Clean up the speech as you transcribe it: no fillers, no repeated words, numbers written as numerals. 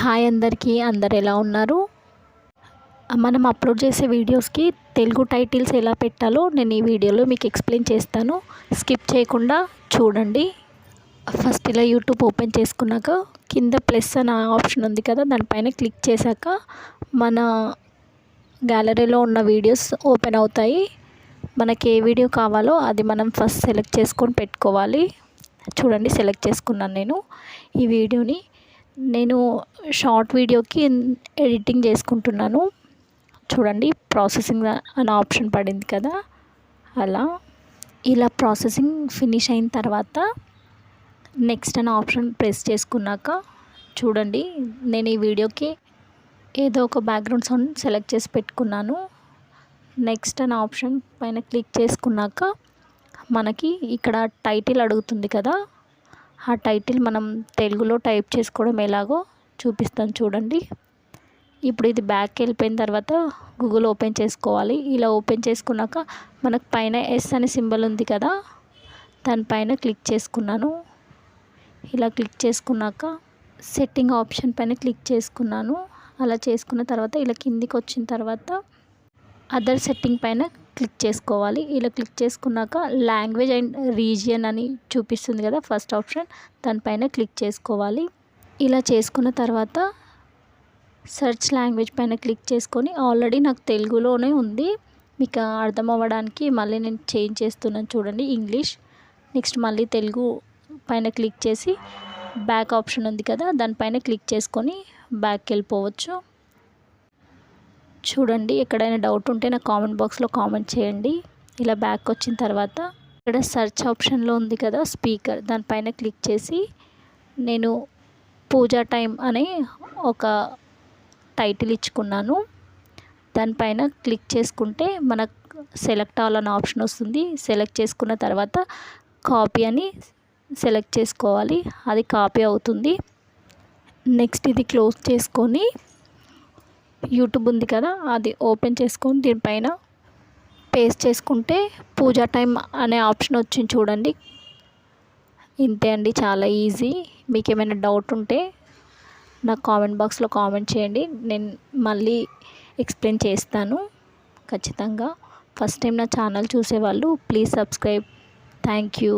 Hi అందరికీ, అందరు ఎలా ఉన్నారు? మనం అప్లోడ్ చేసే వీడియోస్కి తెలుగు టైటిల్స్ ఎలా పెట్టాలో నేను ఈ వీడియోలో మీకు ఎక్స్ప్లెయిన్ చేస్తాను. స్కిప్ చేయకుండా చూడండి. ఫస్ట్ ఇలా యూట్యూబ్ ఓపెన్ చేసుకున్నాక కింద ప్లస్ అనే ఆప్షన్ ఉంది కదా, దానిపైన క్లిక్ చేశాక మన గ్యాలరీలో ఉన్న వీడియోస్ ఓపెన్ అవుతాయి. మనకి ఏ వీడియో కావాలో అది మనం ఫస్ట్ సెలెక్ట్ చేసుకొని పెట్టుకోవాలి. చూడండి, సెలెక్ట్ చేసుకున్నాను నేను ఈ వీడియోని. నేను షార్ట్ వీడియోకి ఎడిటింగ్ చేసుకుంటున్నాను. చూడండి, ప్రాసెసింగ్ అనే ఆప్షన్ పడింది కదా, ఇలా ప్రాసెసింగ్ ఫినిష్ అయిన తర్వాత నెక్స్ట్ అనే ఆప్షన్ ప్రెస్ చేసుకున్నాక చూడండి, నేను ఈ వీడియోకి ఏదో ఒక బ్యాక్గ్రౌండ్ సౌండ్ సెలెక్ట్ చేసి పెట్టుకున్నాను. నెక్స్ట్ అనే ఆప్షన్ పైన క్లిక్ చేసుకున్నాక మనకి ఇక్కడ టైటిల్ అడుగుతుంది కదా, ఆ టైటిల్ మనం తెలుగులో టైప్ చేసుకోవడం ఎలాగో చూపిస్తాను చూడండి. ఇప్పుడు ఇది బ్యాక్కి వెళ్ళిపోయిన తర్వాత గూగుల్ ఓపెన్ చేసుకోవాలి. ఇలా ఓపెన్ చేసుకున్నాక మనకు పైన ఎస్ అనే సింబల్ ఉంది కదా, దానిపైన క్లిక్ చేసుకున్నాను. ఇలా క్లిక్ చేసుకున్నాక సెట్టింగ్ ఆప్షన్ పైన క్లిక్ చేసుకున్నాను. అలా చేసుకున్న తర్వాత ఇలా కిందికి వచ్చిన తర్వాత అదర్ సెట్టింగ్ పైన క్లిక్ చేసుకోవాలి. ఇలా క్లిక్ చేసుకున్నాక లాంగ్వేజ్ అండ్ రీజియన్ అని చూపిస్తుంది కదా ఫస్ట్ ఆప్షన్, దానిపైన క్లిక్ చేసుకోవాలి. ఇలా చేసుకున్న తర్వాత సెర్చ్ లాంగ్వేజ్ పైన క్లిక్ చేసుకొని, ఆల్రెడీ నాకు తెలుగులోనే ఉంది, మీకు అర్థం అవ్వడానికి మళ్ళీ నేను చేంజ్ చేస్తున్నాను చూడండి, ఇంగ్లీష్. నెక్స్ట్ మళ్ళీ తెలుగు పైన క్లిక్ చేసి బ్యాక్ ఆప్షన్ ఉంది కదా, దానిపైన క్లిక్ చేసుకొని బ్యాక్కి వెళ్ళిపోవచ్చు. చూడండి, ఎక్కడైనా డౌట్ ఉంటే నాకు కామెంట్ బాక్స్లో కామెంట్ చేయండి. ఇలా బ్యాక్ వచ్చిన తర్వాత ఇక్కడ సెర్చ్ ఆప్షన్లో ఉంది కదా స్పీకర్, దానిపైన క్లిక్ చేసి నేను పూజా టైం అనే ఒక టైటిల్ ఇచ్చుకున్నాను. దానిపైన క్లిక్ చేసుకుంటే మనకు సెలెక్ట్ ఆల్ అనే ఆప్షన్ వస్తుంది. సెలెక్ట్ చేసుకున్న తర్వాత కాపీ అని సెలెక్ట్ చేసుకోవాలి, అది కాపీ అవుతుంది. నెక్స్ట్ ఇది క్లోజ్ చేసుకొని యూట్యూబ్ ఉంది కదా, అది ఓపెన్ చేసుకొని దీనిపైన పేస్ట్ చేసుకుంటే పూజా టైం అనే ఆప్షన్ వచ్చింది చూడండి. ఇంతే అండి, చాలా ఈజీ. మీకు ఏమైనా డౌట్ ఉంటే నాకు కామెంట్ బాక్స్లో కామెంట్ చేయండి, నేను మళ్ళీ ఎక్స్ప్లెయిన్ చేస్తాను ఖచ్చితంగా. ఫస్ట్ టైం నా ఛానల్ చూసేవాళ్ళు ప్లీజ్ సబ్స్క్రైబ్. Thank you.